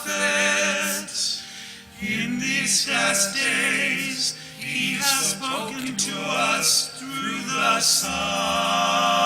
prophet. In these last days, he has spoken to us through the Son.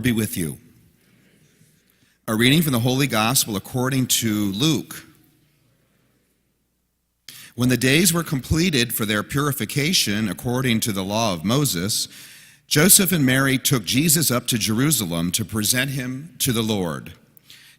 Be with you. A reading from the Holy Gospel according to Luke. When the days were completed for their purification according to the law of Moses, Joseph and Mary took Jesus up to Jerusalem to present him to the Lord.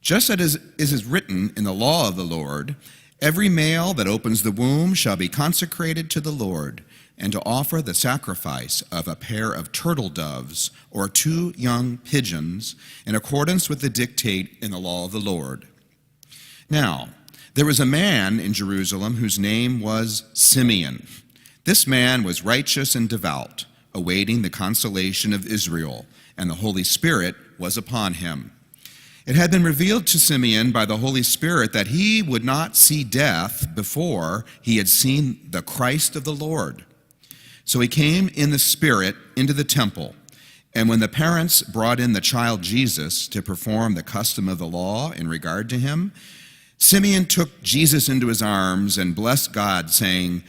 Just as it is written in the law of the Lord, every male that opens the womb shall be consecrated to the Lord, and to offer the sacrifice of a pair of turtle doves or 2 young pigeons in accordance with the dictate in the law of the Lord. Now, there was a man in Jerusalem whose name was Simeon. This man was righteous and devout, awaiting the consolation of Israel, and the Holy Spirit was upon him. It had been revealed to Simeon by the Holy Spirit that he would not see death before he had seen the Christ of the Lord. So he came in the Spirit into the temple, and when the parents brought in the child Jesus to perform the custom of the law in regard to him, Simeon took Jesus into his arms and blessed God, saying,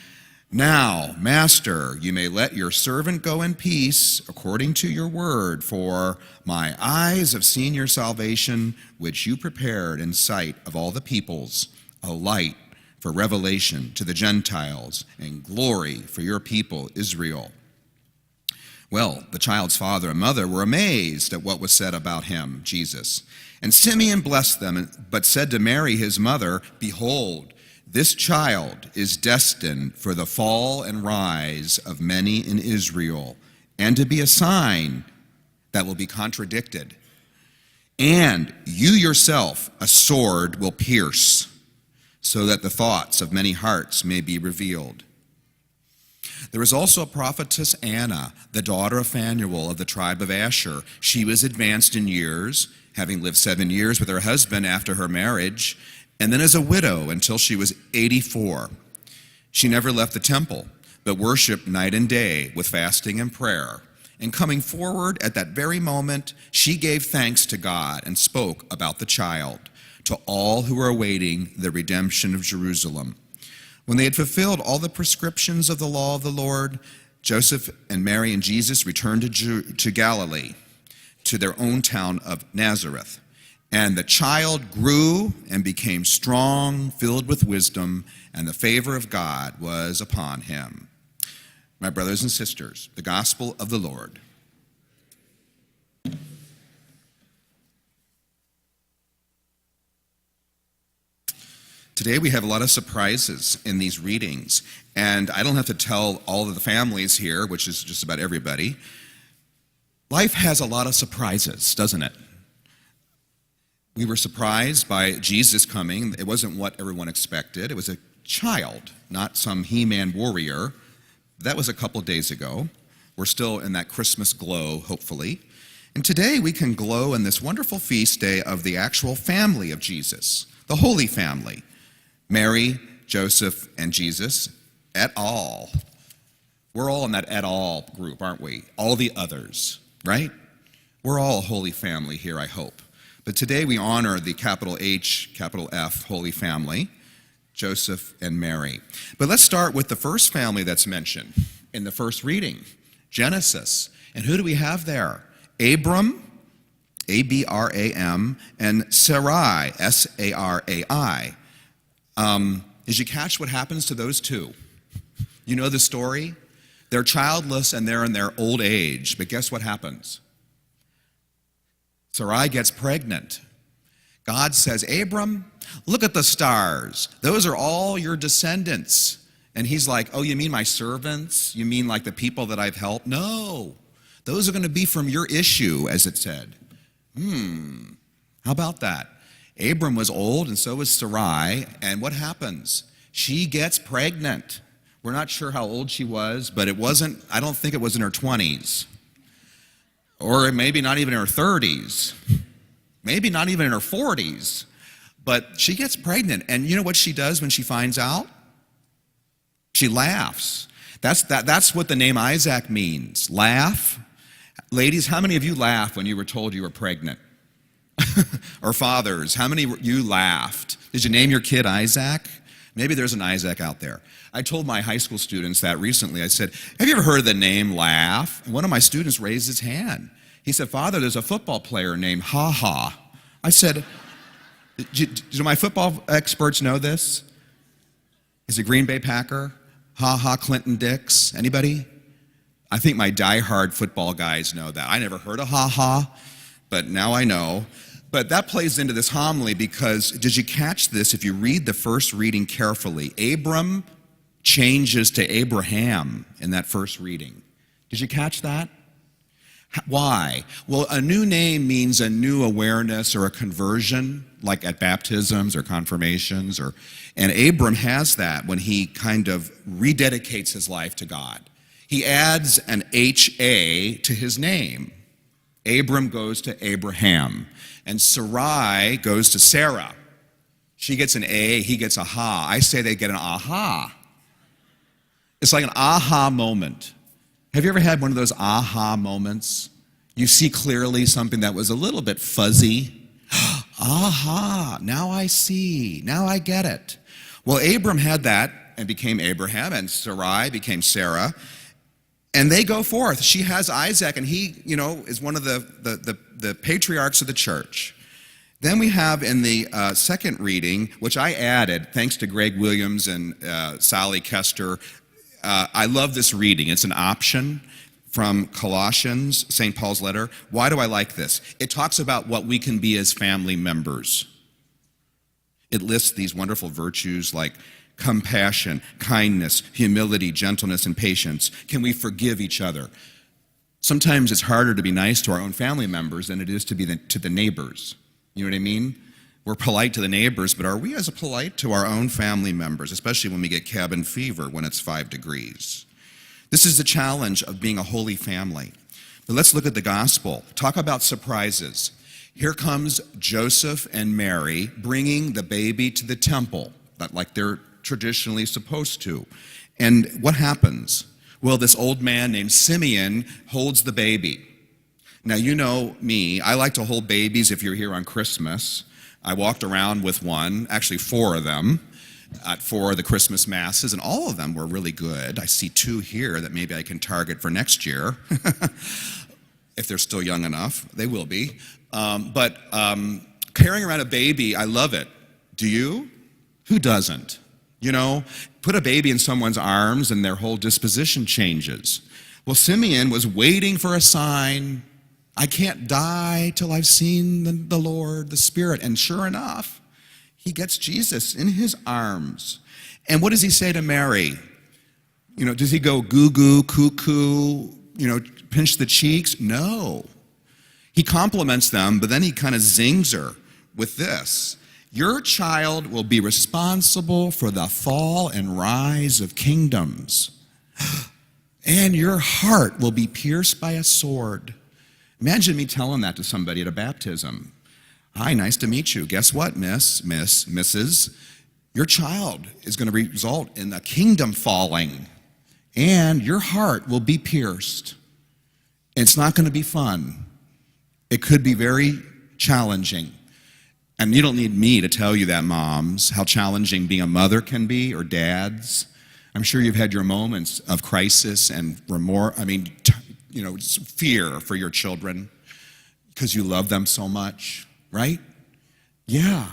"Now, Master, you may let your servant go in peace according to your word, for my eyes have seen your salvation, which you prepared in sight of all the peoples, a light for revelation to the Gentiles, and glory for your people, Israel." Well, the child's father and mother were amazed at what was said about him, Jesus. And Simeon blessed them, but said to Mary, his mother, "Behold, this child is destined for the fall and rise of many in Israel, and to be a sign that will be contradicted. And you yourself a sword will pierce, so that the thoughts of many hearts may be revealed." There was also a prophetess Anna, the daughter of Phanuel of the tribe of Asher. She was advanced in years, having lived 7 years with her husband after her marriage, and then as a widow until she was 84. She never left the temple, but worshiped night and day with fasting and prayer. And coming forward at that very moment, she gave thanks to God and spoke about the child to all who were awaiting the redemption of Jerusalem. When they had fulfilled all the prescriptions of the law of the Lord, Joseph and Mary and Jesus returned to Galilee, to their own town of Nazareth. And the child grew and became strong, filled with wisdom, and the favor of God was upon him. My brothers and sisters, the gospel of the Lord. Today we have a lot of surprises in these readings, and I don't have to tell all of the families here, which is just about everybody. Life has a lot of surprises, doesn't it? We were surprised by Jesus coming. It wasn't what everyone expected. It was a child, not some He-Man warrior. That was a couple days ago. We're still in that Christmas glow, hopefully. And today we can glow in this wonderful feast day of the actual family of Jesus, the Holy Family. Mary, Joseph, and Jesus, et al. We're all in that et al group, aren't we? All the others, right? We're all a holy family here, I hope. But today we honor the capital H, capital F, Holy Family, Joseph and Mary. But let's start with the first family that's mentioned in the first reading, Genesis. And who do we have there? Abram, A-B-R-A-M, and Sarai, S-A-R-A-I. Did you catch what happens to those two? You know the story? They're childless and they're in their old age, but guess what happens? Sarai gets pregnant. God says, Abram, look at the stars. Those are all your descendants. And he's like, oh, you mean my servants? You mean like the people that I've helped? No, those are going to be from your issue, as it said. How about that? Abram was old, and so was Sarai, and what happens? She gets pregnant. We're not sure how old she was, but I don't think it was in her 20s. Or maybe not even in her 30s. Maybe not even in her 40s. But she gets pregnant, and you know what she does when she finds out? She laughs. That's what the name Isaac means, laugh. Ladies, how many of you laughed when you were told you were pregnant? Or fathers, how many of you laughed? Did you name your kid Isaac? Maybe there's an Isaac out there. I told my high school students that recently. I said, have you ever heard of the name Laugh? And one of my students raised his hand. He said, Father, there's a football player named Ha Ha. I said, do my football experts know this? Is it Green Bay Packer? Ha Ha Clinton Dix? Anybody? I think my diehard football guys know that. I never heard of Ha Ha, but now I know. But that plays into this homily because, did you catch this? If you read the first reading carefully, Abram changes to Abraham in that first reading. Did you catch that? Why? Well, a new name means a new awareness or a conversion, like at baptisms or confirmations, and Abram has that when he kind of rededicates his life to God. He adds an H-A to his name. Abram goes to Abraham, and Sarai goes to Sarah. She gets an A, he gets a ha. I say they get an aha. It's like an aha moment. Have you ever had one of those aha moments? You see clearly something that was a little bit fuzzy. Aha, now I see, now I get it. Well, Abram had that and became Abraham, and Sarai became Sarah. And they go forth. She has Isaac, and he, is one of the patriarchs of the church. Then we have in the second reading, which I added, thanks to Greg Williams and Sally Kester. I love this reading. It's an option from Colossians, St. Paul's letter. Why do I like this? It talks about what we can be as family members. It lists these wonderful virtues like compassion, kindness, humility, gentleness, and patience. Can we forgive each other? Sometimes it's harder to be nice to our own family members than it is to be to the neighbors. You know what I mean? We're polite to the neighbors, but are we as polite to our own family members, especially when we get cabin fever when it's 5 degrees? This is the challenge of being a holy family. But let's look at the gospel. Talk about surprises. Here comes Joseph and Mary bringing the baby to the temple, like they're traditionally supposed to. And what happens? Well, this old man named Simeon holds the baby. Now, you know me, I like to hold babies if you're here on Christmas. I walked around with one, actually 4 of them, at 4 of the Christmas masses, and all of them were really good. I see 2 here that maybe I can target for next year. If they're still young enough, they will be. But carrying around a baby, I love it. Do you? Who doesn't? Put a baby in someone's arms and their whole disposition changes. Well, Simeon was waiting for a sign. I can't die till I've seen the Lord, the Spirit. And sure enough, he gets Jesus in his arms. And what does he say to Mary? Does he go goo-goo, cuckoo, pinch the cheeks? No. He compliments them, but then he kind of zings her with this. Your child will be responsible for the fall and rise of kingdoms, and your heart will be pierced by a sword. Imagine me telling that to somebody at a baptism. Hi, nice to meet you. Guess what, Mrs.? Your child is going to result in a kingdom falling, and your heart will be pierced. It's not going to be fun. It could be very challenging. And you don't need me to tell you that, moms, how challenging being a mother can be, or dads. I'm sure you've had your moments of crisis and remorse, fear for your children because you love them so much, right? Yeah.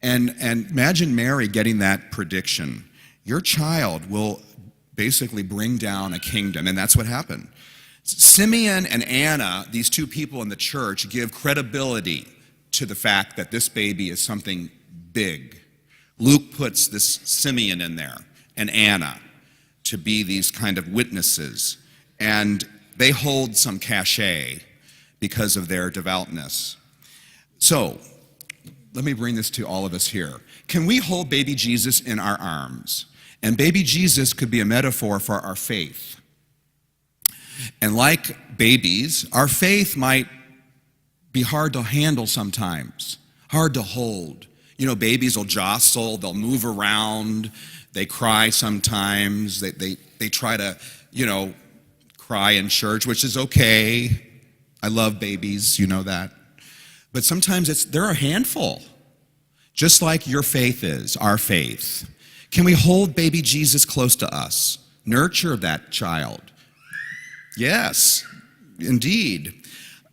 And imagine Mary getting that prediction. Your child will basically bring down a kingdom, and that's what happened. Simeon and Anna, these 2 people in the church, give credibility to the fact that this baby is something big. Luke puts this Simeon in there and Anna to be these kind of witnesses, and they hold some cachet because of their devoutness. So, let me bring this to all of us here. Can we hold baby Jesus in our arms? And baby Jesus could be a metaphor for our faith. And like babies, our faith might be hard to handle sometimes, hard to hold. You know, babies will jostle, they'll move around, they cry sometimes, they try to, cry in church, which is okay. I love babies, you know that. But sometimes they're a handful, just like your faith is, our faith. Can we hold baby Jesus close to us? Nurture that child. Yes, indeed.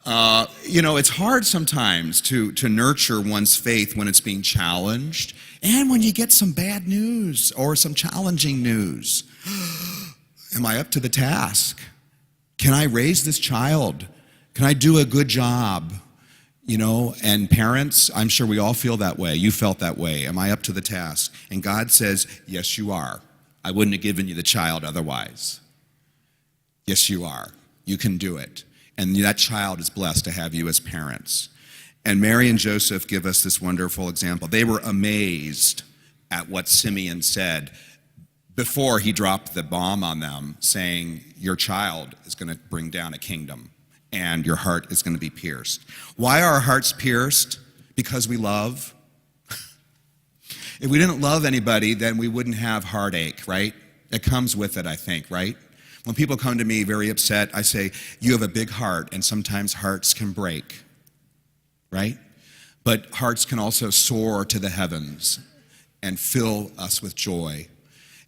It's hard sometimes to nurture one's faith when it's being challenged and when you get some bad news or some challenging news. Am I up to the task? Can I raise this child? Can I do a good job? And parents, I'm sure we all feel that way. You felt that way. Am I up to the task? And God says, yes, you are. I wouldn't have given you the child otherwise. Yes, you are. You can do it. And that child is blessed to have you as parents. And Mary and Joseph give us this wonderful example. They were amazed at what Simeon said before he dropped the bomb on them, saying, your child is going to bring down a kingdom, and your heart is going to be pierced. Why are our hearts pierced? Because we love. If we didn't love anybody, then we wouldn't have heartache, right? It comes with it, I think, right? When people come to me very upset, I say, you have a big heart, and sometimes hearts can break, right? But hearts can also soar to the heavens and fill us with joy.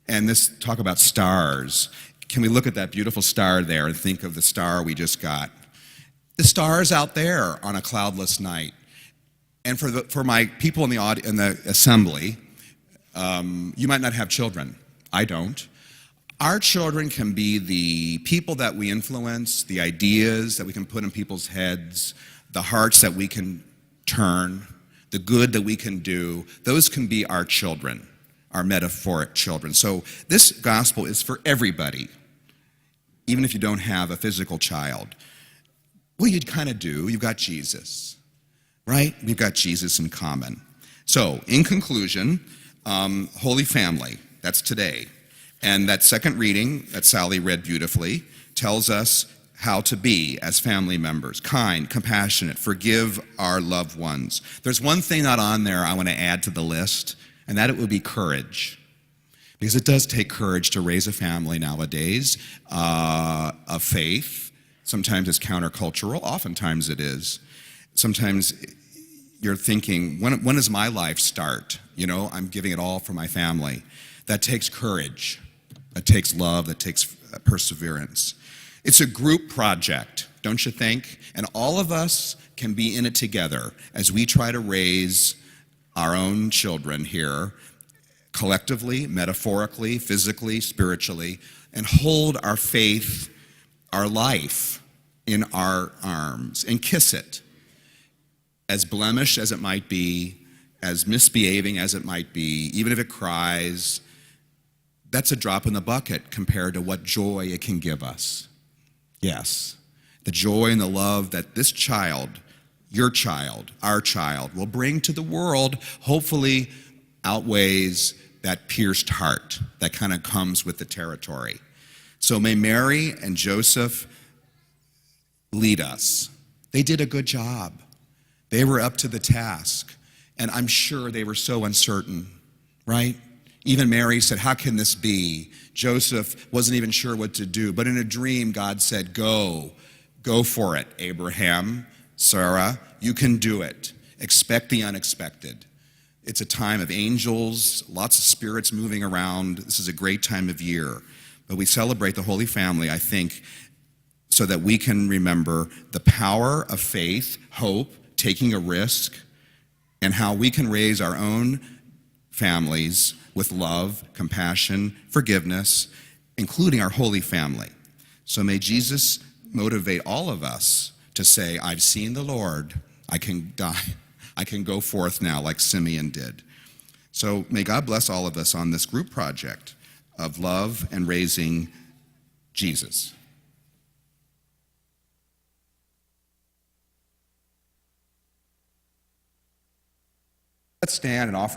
And talk about stars. Can we look at that beautiful star there and think of the star we just got? The stars out there on a cloudless night. And for my people in the assembly, you might not have children. I don't. Our children can be the people that we influence, the ideas that we can put in people's heads, the hearts that we can turn, the good that we can do. Those can be our children, our metaphoric children. So this gospel is for everybody, even if you don't have a physical child. Well, you kind of do. You've got Jesus, right? We've got Jesus in common. So, in conclusion, Holy Family, that's today. And that second reading that Sally read beautifully tells us how to be as family members: kind, compassionate, forgive our loved ones. There's one thing not on there I want to add to the list, and that it would be courage. Because it does take courage to raise a family nowadays of faith. Sometimes it's countercultural, oftentimes it is. Sometimes you're thinking, when does my life start? I'm giving it all for my family. That takes courage. That takes love. That takes perseverance. It's a group project, don't you think? And all of us can be in it together as we try to raise our own children here, collectively, metaphorically, physically, spiritually, and hold our faith, our life, in our arms and kiss it. As blemished as it might be, as misbehaving as it might be, even if it cries, that's a drop in the bucket compared to what joy it can give us. Yes, the joy and the love that this child, your child, our child, will bring to the world hopefully outweighs that pierced heart that kind of comes with the territory. So may Mary and Joseph lead us. They did a good job. They were up to the task. And I'm sure they were so uncertain, right? Even Mary said, how can this be? Joseph wasn't even sure what to do. But in a dream, God said, go for it, Abraham, Sarah, you can do it. Expect the unexpected. It's a time of angels, lots of spirits moving around. This is a great time of year. But we celebrate the Holy Family, I think, so that we can remember the power of faith, hope, taking a risk, and how we can raise our own families with love, compassion, forgiveness, including our Holy Family. So may Jesus motivate all of us to say, I've seen the Lord, I can die, I can go forth now like Simeon did. So may God bless all of us on this group project of love and raising Jesus. Let's stand and offer